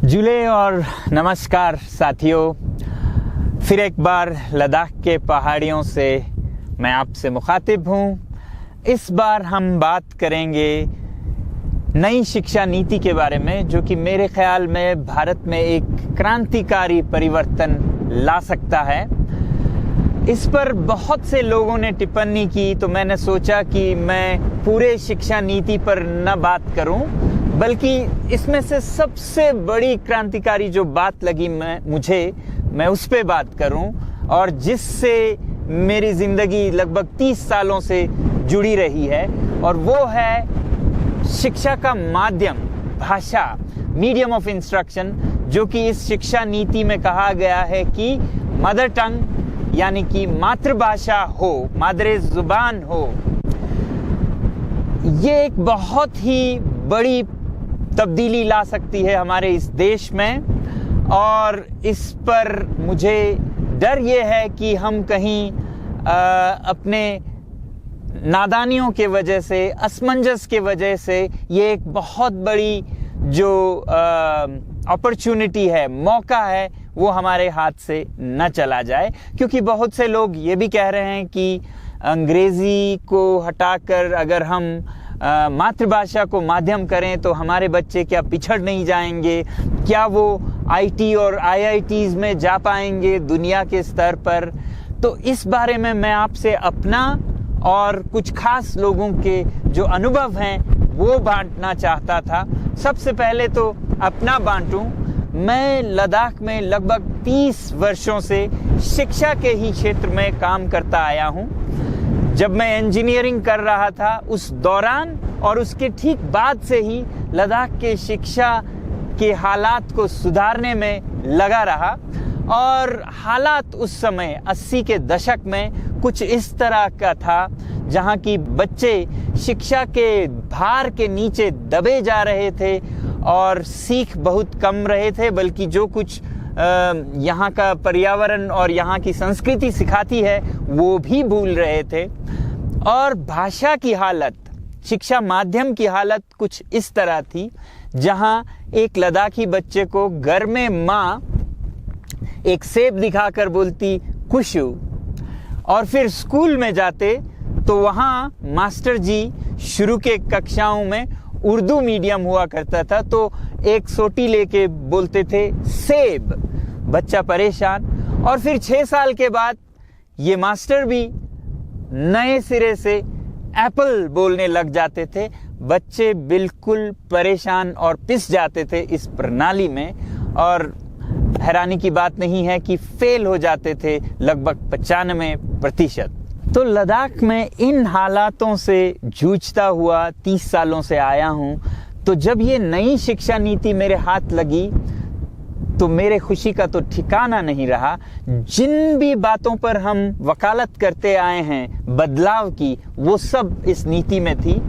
जुले और नमस्कार साथियों, फिर एक बार लद्दाख के पहाड़ियों से मैं आपसे मुखातिब हूँ। इस बार हम बात करेंगे नई शिक्षा नीति के बारे में, जो कि मेरे ख्याल में भारत में एक क्रांतिकारी परिवर्तन ला सकता है। इस पर बहुत से लोगों ने टिप्पणी की, तो मैंने सोचा कि मैं पूरे शिक्षा नीति पर न बात करूं, बल्कि इसमें से सबसे बड़ी क्रांतिकारी जो बात लगी मैं उस पे बात करूं, और जिससे मेरी ज़िंदगी लगभग 30 सालों से जुड़ी रही है, और वो है शिक्षा का माध्यम, भाषा, मीडियम ऑफ इंस्ट्रक्शन, जो कि इस शिक्षा नीति में कहा गया है कि मदर टंग यानी कि मातृभाषा हो, मादरे जुबान हो। ये एक बहुत ही बड़ी तब्दीली ला सकती है हमारे इस देश में, और इस पर मुझे डर ये है कि हम कहीं अपने नादानियों के वजह से, असमंजस के वजह से, ये एक बहुत बड़ी जो अपॉर्चुनिटी है, मौका है, वो हमारे हाथ से न चला जाए। क्योंकि बहुत से लोग ये भी कह रहे हैं कि अंग्रेज़ी को हटाकर अगर हम मातृभाषा को माध्यम करें तो हमारे बच्चे क्या पिछड़ नहीं जाएंगे, क्या वो आईटी और आईआईटीज़ में जा पाएंगे दुनिया के स्तर पर। तो इस बारे में मैं आपसे अपना और कुछ खास लोगों के जो अनुभव हैं वो बांटना चाहता था। सबसे पहले तो अपना बांटूं। मैं लद्दाख में लगभग 30 वर्षों से शिक्षा के ही क्षेत्र में काम करता आया हूं। जब मैं इंजीनियरिंग कर रहा था उस दौरान और उसके ठीक बाद से ही लद्दाख के शिक्षा के हालात को सुधारने में लगा रहा, और हालात उस समय 80 के दशक में कुछ इस तरह का था जहां की बच्चे शिक्षा के भार के नीचे दबे जा रहे थे और सीख बहुत कम रहे थे, बल्कि जो कुछ यहाँ का पर्यावरण और यहाँ की संस्कृति सिखाती है वो भी भूल रहे थे। और भाषा की हालत, शिक्षा माध्यम की हालत कुछ इस तरह थी जहाँ एक लद्दाखी बच्चे को घर में माँ एक सेब दिखाकर बोलती खुशू, और फिर स्कूल में जाते तो वहाँ मास्टर जी शुरू के कक्षाओं में उर्दू मीडियम हुआ करता था, तो एक सोटी लेके बोलते थे सेब, बच्चा परेशान। और फिर 6 साल के बाद ये मास्टर भी नए सिरे से एप्पल बोलने लग जाते थे। बच्चे बिल्कुल परेशान और पिस जाते थे इस प्रणाली में, और हैरानी की बात नहीं है कि फेल हो जाते थे लगभग 95%। तो लद्दाख में इन हालातों से जूझता हुआ 30 सालों से आया हूँ। तो जब ये नई शिक्षा नीति मेरे हाथ लगी तो मेरे खुशी का तो ठिकाना नहीं रहा। जिन भी बातों पर हम वकालत करते आए हैं बदलाव की, वो सब इस नीति में थी।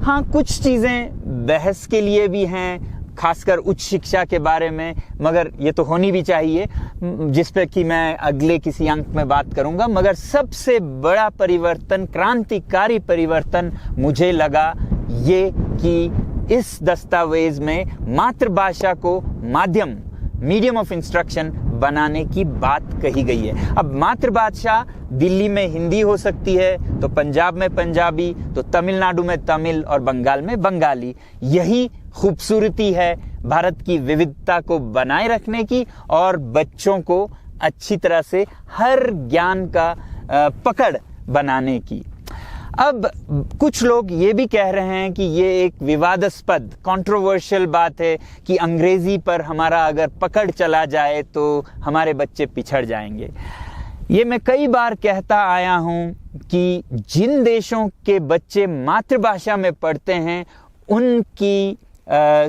हाँ, कुछ चीज़ें बहस के लिए भी हैं, खासकर उच्च शिक्षा के बारे में, मगर ये तो होनी भी चाहिए, जिस पे कि मैं अगले किसी अंक में बात करूंगा। मगर सबसे बड़ा परिवर्तन, क्रांतिकारी परिवर्तन मुझे लगा ये कि इस दस्तावेज में मातृभाषा को माध्यम, मीडियम ऑफ इंस्ट्रक्शन बनाने की बात कही गई है। अब मातृभाषा दिल्ली में हिंदी हो सकती है, तो पंजाब में पंजाबी, तो तमिलनाडु में तमिल और बंगाल में बंगाली। यही खूबसूरती है भारत की विविधता को बनाए रखने की और बच्चों को अच्छी तरह से हर ज्ञान का पकड़ बनाने की। अब कुछ लोग ये भी कह रहे हैं कि ये एक विवादास्पद, कंट्रोवर्शियल बात है कि अंग्रेजी पर हमारा अगर पकड़ चला जाए तो हमारे बच्चे पिछड़ जाएंगे। ये मैं कई बार कहता आया हूँ कि जिन देशों के बच्चे मातृभाषा में पढ़ते हैं उनकी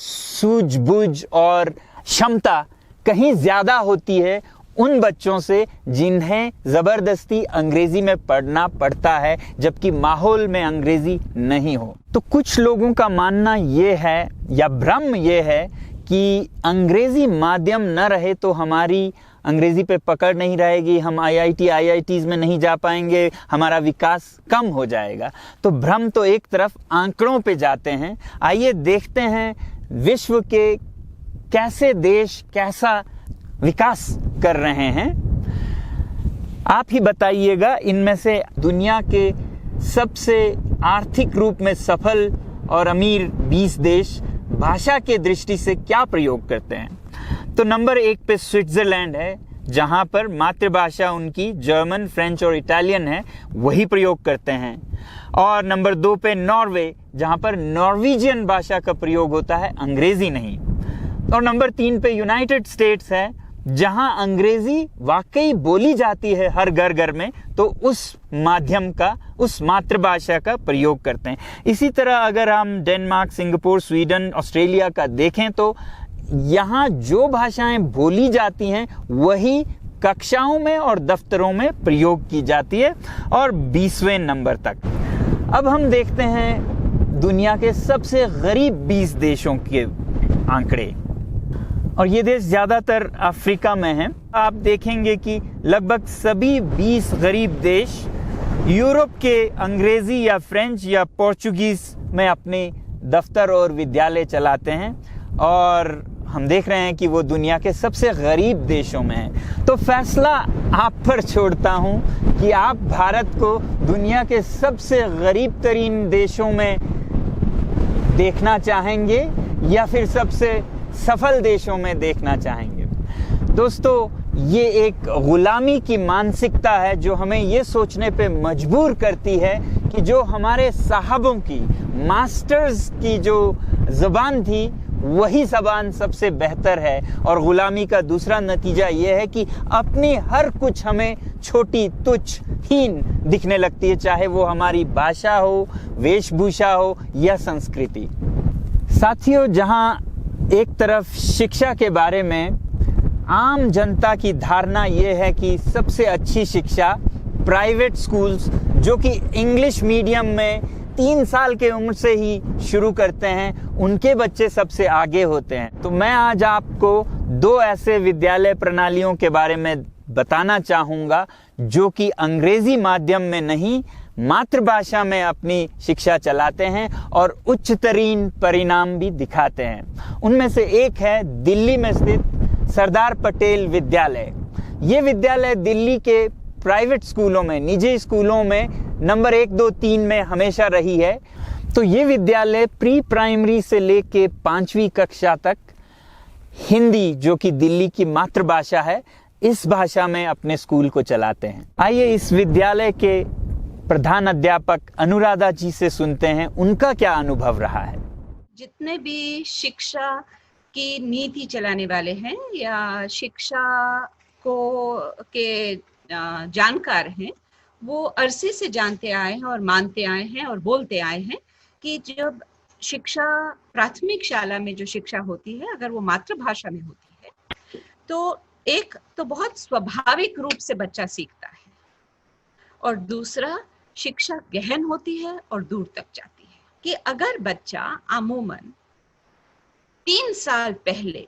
सूझबूझ और क्षमता कहीं ज़्यादा होती है उन बच्चों से जिन्हें ज़बरदस्ती अंग्रेज़ी में पढ़ना पड़ता है, जबकि माहौल में अंग्रेज़ी नहीं हो। तो कुछ लोगों का मानना ये है, या भ्रम ये है, कि अंग्रेज़ी माध्यम न रहे तो हमारी अंग्रेज़ी पे पकड़ नहीं रहेगी, हम आईआईटीज़ में नहीं जा पाएंगे, हमारा विकास कम हो जाएगा। तो भ्रम तो एक तरफ, आंकड़ों पे जाते हैं। आइए देखते हैं विश्व के कैसे देश कैसा विकास कर रहे हैं। आप ही बताइएगा, इनमें से दुनिया के सबसे आर्थिक रूप में सफल और अमीर 20 देश भाषा के दृष्टि से क्या प्रयोग करते हैं। तो नंबर 1 पे स्विट्जरलैंड है, जहां पर मातृभाषा उनकी जर्मन, फ्रेंच और इटालियन है, वही प्रयोग करते हैं। और नंबर 2 पे नॉर्वे, जहां पर नॉर्वेजियन भाषा का प्रयोग होता है, अंग्रेजी नहीं। और नंबर 3 पे यूनाइटेड स्टेट्स है, जहां अंग्रेजी वाकई बोली जाती है हर घर घर में, तो उस माध्यम का, उस मातृभाषा का प्रयोग करते हैं। इसी तरह अगर हम डेनमार्क, सिंगापुर, स्वीडन, ऑस्ट्रेलिया का देखें तो यहाँ जो भाषाएं बोली जाती हैं वही कक्षाओं में और दफ्तरों में प्रयोग की जाती है, और 20वें नंबर तक। अब हम देखते हैं दुनिया के सबसे गरीब 20 देशों के आंकड़े, और ये देश ज़्यादातर अफ्रीका में हैं। आप देखेंगे कि लगभग सभी 20 गरीब देश यूरोप के अंग्रेज़ी या फ्रेंच या पोर्चुगीज़ में अपने दफ्तर और विद्यालय चलाते हैं, और हम देख रहे हैं कि वो दुनिया के सबसे गरीब देशों में हैं। तो फैसला आप पर छोड़ता हूं कि आप भारत को दुनिया के सबसे गरीब तरीन देशों में देखना चाहेंगे या फिर सबसे सफल देशों में देखना चाहेंगे। दोस्तों, ये एक गुलामी की मानसिकता है जो हमें ये सोचने पे मजबूर करती है कि जो हमारे साहबों की, मास्टर्स की जो ज़बान थी वही ज़बान सबसे बेहतर है। और गुलामी का दूसरा नतीजा ये है कि अपनी हर कुछ हमें छोटी, तुच्छ, हीन दिखने लगती है, चाहे वो हमारी भाषा हो, वेशभूषा हो या संस्कृति। साथियों, जहाँ एक तरफ शिक्षा के बारे में आम जनता की धारणा ये है कि सबसे अच्छी शिक्षा प्राइवेट स्कूल्स, जो कि इंग्लिश मीडियम में 3 साल के उम्र से ही शुरू करते हैं, उनके बच्चे सबसे आगे होते हैं। तो मैं आज आपको 2 ऐसे विद्यालय प्रणालियों के बारे में बताना चाहूँगा जो कि अंग्रेजी माध्यम में नहीं, मातृभाषा में अपनी शिक्षा चलाते हैं और उच्चतरीन परिणाम भी दिखाते हैं। उनमें से एक है दिल्ली में स्थित सरदार पटेल विद्यालय। ये विद्यालय दिल्ली के प्राइवेट स्कूलों में, निजी स्कूलों में नंबर 1, 2, 3 में हमेशा रही है। तो ये विद्यालय प्री प्राइमरी से लेके 5वीं कक्षा तक हिंदी, जो कि दिल्ली की मातृभाषा है, इस भाषा में अपने स्कूल को चलाते हैं। आइए इस विद्यालय के प्रधान अध्यापक अनुराधा जी से सुनते हैं उनका क्या अनुभव रहा है। जितने भी शिक्षा की नीति चलाने वाले हैं या शिक्षा को के जानकार हैं, वो अरसे से जानते आए हैं और मानते आए हैं और बोलते आए हैं कि जब शिक्षा प्राथमिक शाला में जो शिक्षा होती है, अगर वो मातृभाषा में होती है तो एक तो बहुत स्वाभाविक रूप से बच्चा सीखता है, और दूसरा शिक्षा गहन होती है और दूर तक जाती है। कि अगर बच्चा अमूमन 3 साल पहले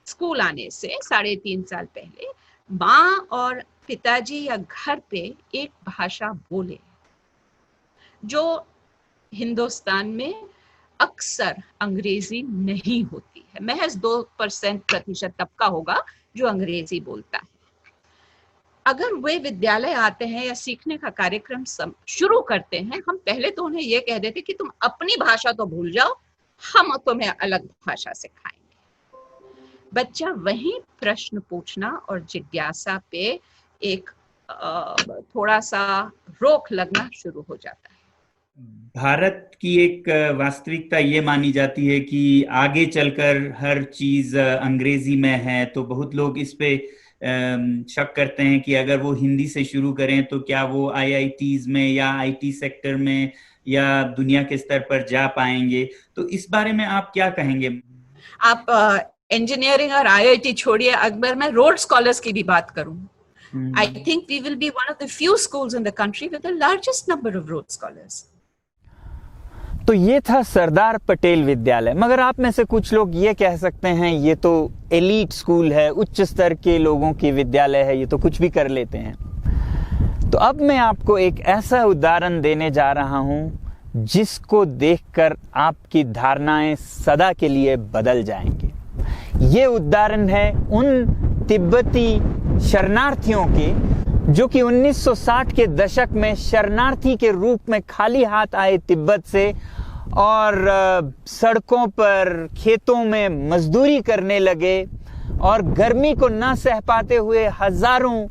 स्कूल आने से 3.5 साल पहले माँ और पिताजी या घर पे एक भाषा बोले, जो हिंदुस्तान में अक्सर अंग्रेजी नहीं होती है, महज 2% तबका होगा जो अंग्रेजी बोलता है। अगर वे विद्यालय आते हैं या सीखने का कार्यक्रम शुरू करते हैं, हम पहले तो उन्हें यह कह देते कि तुम अपनी भाषा तो भूल जाओ, हम तुम्हें अलग भाषा सिखाएंगे। बच्चा वहीं प्रश्न पूछना और जिज्ञासा पे एक थोड़ा सा रोक लगना शुरू हो जाता है। भारत की एक वास्तविकता ये मानी जाती है कि आगे चलकर हर चीज अंग्रेजी में है, तो बहुत लोग इस पे शक करते हैं कि अगर वो हिंदी से शुरू करें तो क्या वो IITs में या IT सेक्टर में या दुनिया के स्तर पर जा पाएंगे। तो इस बारे में आप क्या कहेंगे? आप इंजीनियरिंग और IIT छोड़िए, अगर मैं रोड स्कॉलर्स की भी बात करूं, I think we will be one of the few schools in the country with the largest number of road scholars. तो ये था सरदार पटेल विद्यालय। मगर आप में से कुछ लोग ये कह सकते हैं ये तो एलीट स्कूल है, उच्च स्तर के लोगों की विद्यालय है, ये तो कुछ भी कर लेते हैं। तो अब मैं आपको एक ऐसा उदाहरण देने जा रहा हूं जिसको देखकर आपकी धारणाएं सदा के लिए बदल जाएंगी। ये उदाहरण है उन तिब्बती शरणार्थियों के जो कि 1960 के दशक में शरणार्थी के रूप में खाली हाथ आए तिब्बत से और सड़कों पर खेतों में मजदूरी करने लगे और गर्मी को न सह पाते हुए हजारों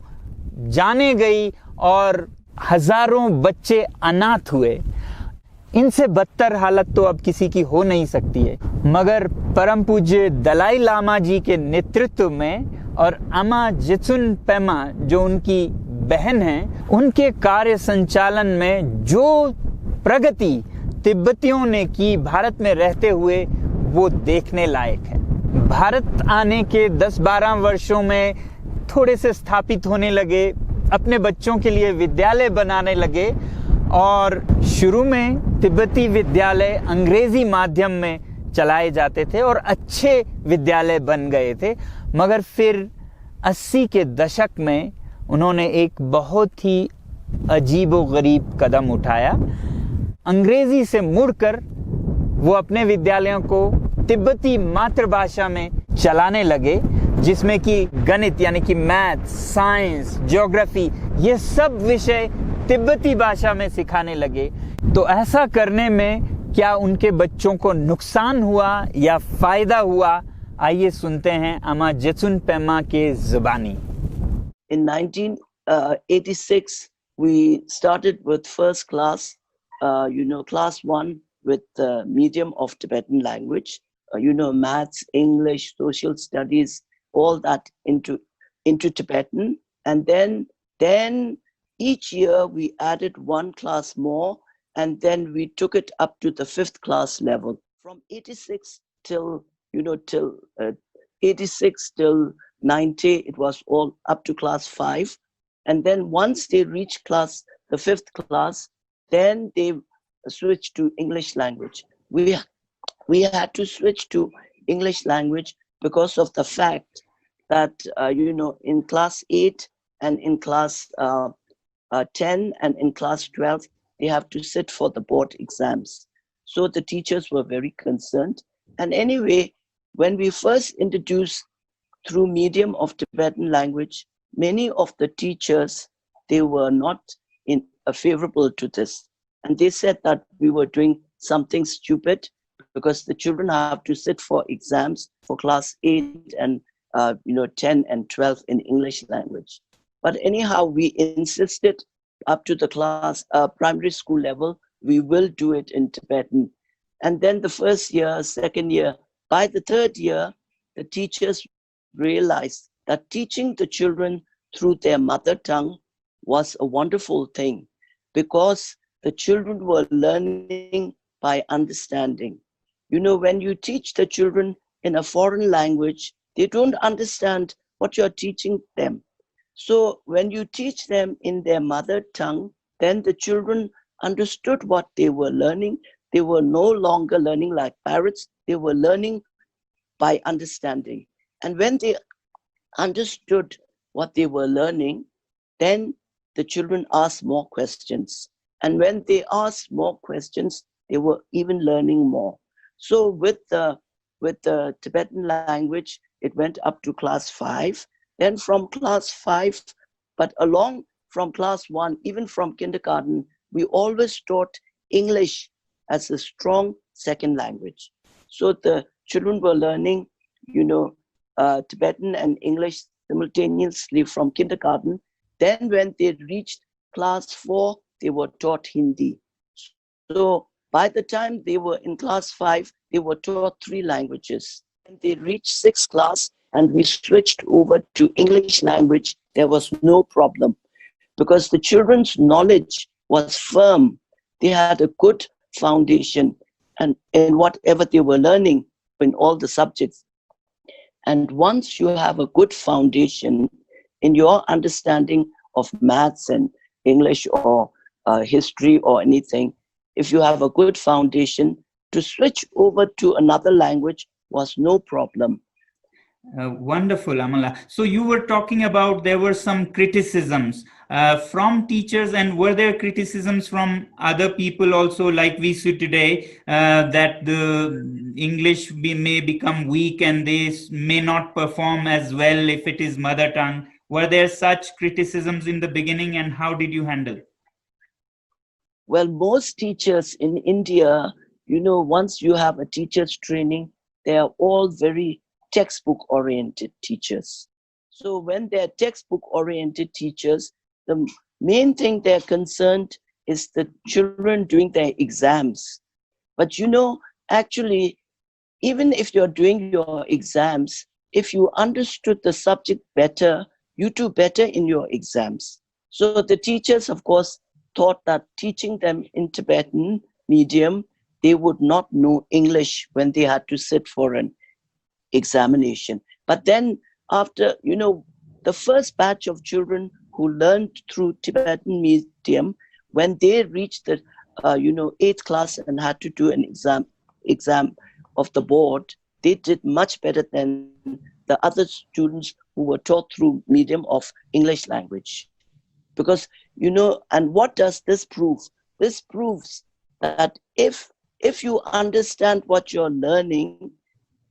जाने गई और हजारों बच्चे अनाथ हुए। इनसे बदतर हालत तो अब किसी की हो नहीं सकती है, मगर परम पूज्य दलाई लामा जी के नेतृत्व में और अमा जित्सुन पेमा जो उनकी बहन हैं, उनके कार्य संचालन में जो प्रगति तिब्बतियों ने की भारत में रहते हुए, वो देखने लायक है। भारत आने के 10-12 वर्षों में थोड़े से स्थापित होने लगे, अपने बच्चों के लिए विद्यालय बनाने लगे और शुरू में तिब्बती विद्यालय अंग्रेजी माध्यम में चलाए जाते थे और अच्छे विद्यालय बन गए थे। मगर फिर 80 के दशक में उन्होंने एक बहुत ही अजीबोगरीब कदम उठाया। अंग्रेजी से मुड़कर वो अपने विद्यालयों को तिब्बती मातृभाषा में चलाने लगे, जिसमें कि गणित यानी कि मैथ, साइंस, ज्योग्राफी, ये सब विषय तिब्बती भाषा में सिखाने लगे। तो ऐसा करने में क्या उनके बच्चों को नुकसान हुआ या फायदा हुआ? आइए सुनते हैं अमा जित्सुन पेमा के जुबानी। In 1986, we started with first class, class 1 with the medium of Tibetan language, maths, English, social studies, all that into Tibetan. And then each year we added one class more, and then we took it up to the 5th class level. From 86 till 86 till 90, it was all up to class 5. And then once they reached the 5th class, then they switched to English language. We had to switch to English language because of the fact that, in class 8 and in class 10 and in class 12, they have to sit for the board exams. So the teachers were very concerned. And anyway, when we first introduced through medium of Tibetan language, many of the teachers, they were not favorable to this. And they said that we were doing something stupid because the children have to sit for exams for class 8 and 10 and 12 in English language. But anyhow, we insisted up to the class primary school level, we will do it in Tibetan. And then the first year, second year, by the third year, the teachers realized that teaching the children through their mother tongue was a wonderful thing because the children were learning by understanding. When you teach the children in a foreign language, they don't understand what you're teaching them. So when you teach them in their mother tongue, then the children understood what they were learning. They were no longer learning like parrots. They were learning by understanding. And when they understood what they were learning, then the children asked more questions. And when they asked more questions, they were even learning more. So with the Tibetan language, it went up to class 5. Then from class 5, but along from class 1, even from kindergarten, we always taught English as a strong second language. So the children were learning, Tibetan and English simultaneously from kindergarten. Then when they reached class 4, they were taught Hindi. So by the time they were in class 5, they were taught 3 languages. When they reached 6th class and we switched over to English language, there was no problem because the children's knowledge was firm. They had a good foundation and in whatever they were learning in all the subjects. And once you have a good foundation in your understanding of maths and English or history or anything, if you have a good foundation, to switch over to another language was no problem. Wonderful, Amala. So you were talking about there were some criticisms from teachers, and were there criticisms from other people also, like we see today, that the English may become weak and they may not perform as well if it is mother tongue? Were there such criticisms in the beginning, and how did you handle? Well, most teachers in India, once you have a teacher's training, they are all very textbook-oriented teachers. So when they're textbook-oriented teachers, the main thing they're concerned is the children doing their exams. But actually, even if you're doing your exams, if you understood the subject better, you do better in your exams. So the teachers, of course, thought that teaching them in Tibetan medium, they would not know English when they had to sit for an examination. But then after, the first batch of children who learned through Tibetan medium, when they reached the, 8th class and had to do an exam of the board, they did much better than the other students who were taught through medium of English language. Because, and what does this prove? This proves that if you understand what you're learning,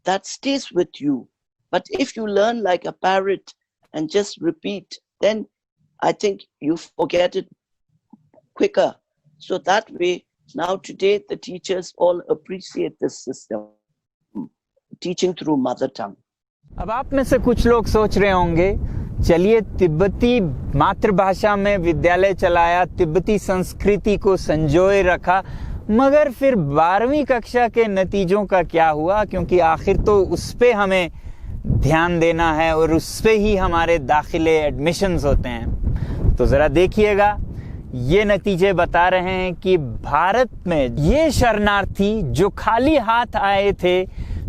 that stays with you. But if you learn like a parrot and just repeat, then I think you forget it quicker. So that way, now today, the teachers all appreciate this system, teaching through mother tongue. अब आप में से कुछ लोग सोच रहे होंगे, चलिए तिब्बती मातृभाषा में विद्यालय चलाया, तिब्बती संस्कृति को संजोए रखा, मगर फिर 12वीं कक्षा के नतीजों का क्या हुआ? क्योंकि आखिर तो उस पे हमें ध्यान देना है और उस पे ही हमारे दाखिले एडमिशन्स होते हैं। तो ज़रा देखिएगा, ये नतीजे बता रहे हैं कि भारत में ये शरणार्थी जो खाली हाथ आए थे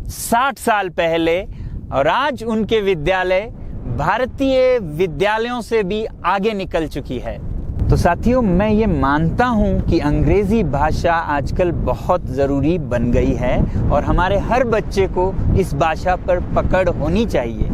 60 साल पहले, और आज उनके विद्यालय भारतीय विद्यालयों से भी आगे निकल चुकी है। तो साथियों, मैं ये मानता हूं कि अंग्रेजी भाषा आजकल बहुत ज़रूरी बन गई है और हमारे हर बच्चे को इस भाषा पर पकड़ होनी चाहिए।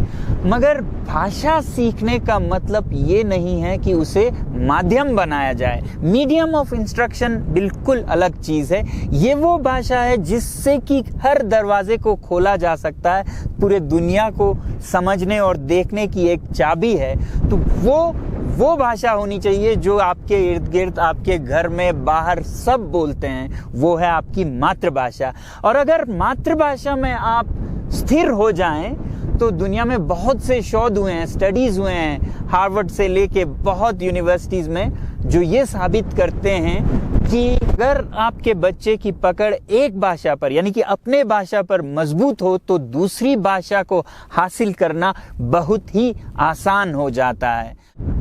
मगर भाषा सीखने का मतलब ये नहीं है कि उसे माध्यम बनाया जाए। मीडियम ऑफ इंस्ट्रक्शन बिल्कुल अलग चीज़ है। ये वो भाषा है जिससे कि हर दरवाजे को खोला जा सकता है, पूरे दुनिया को समझने और देखने की एक चाबी है। तो वो भाषा होनी चाहिए जो आपके इर्द गिर्द, आपके घर में, बाहर सब बोलते हैं, वो है आपकी मातृभाषा। और अगर मातृभाषा में आप स्थिर हो जाएं तो दुनिया में बहुत से शोध हुए हैं, स्टडीज हुए हैं, हार्वर्ड से लेके बहुत यूनिवर्सिटीज में, जो ये साबित करते हैं कि अगर आपके बच्चे की पकड़ एक भाषा पर यानी कि अपने भाषा पर मजबूत हो तो दूसरी भाषा को हासिल करना बहुत ही आसान हो जाता है।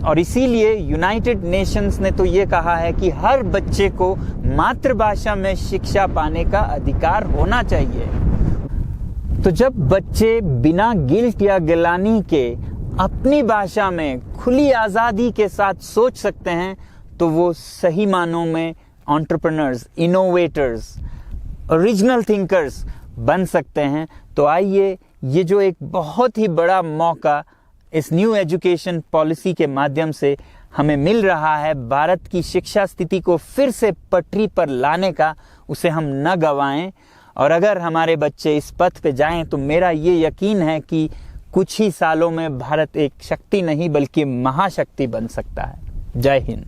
और इसीलिए यूनाइटेड नेशंस ने तो ये कहा है कि हर बच्चे को मातृभाषा में शिक्षा पाने का अधिकार होना चाहिए। तो जब बच्चे बिना गिल्ट या गिलानी के अपनी भाषा में खुली आज़ादी के साथ सोच सकते हैं तो वो सही मानों में एंटरप्रेन्योर्स, इनोवेटर्स, ओरिजिनल थिंकर्स बन सकते हैं। तो आइए, ये जो एक बहुत ही बड़ा मौका इस न्यू एजुकेशन पॉलिसी के माध्यम से हमें मिल रहा है भारत की शिक्षा स्थिति को फिर से पटरी पर लाने का, उसे हम न गंवाएं। और अगर हमारे बच्चे इस पथ पे जाएं तो मेरा ये यकीन है कि कुछ ही सालों में भारत एक शक्ति नहीं बल्कि महाशक्ति बन सकता है। जय हिंद।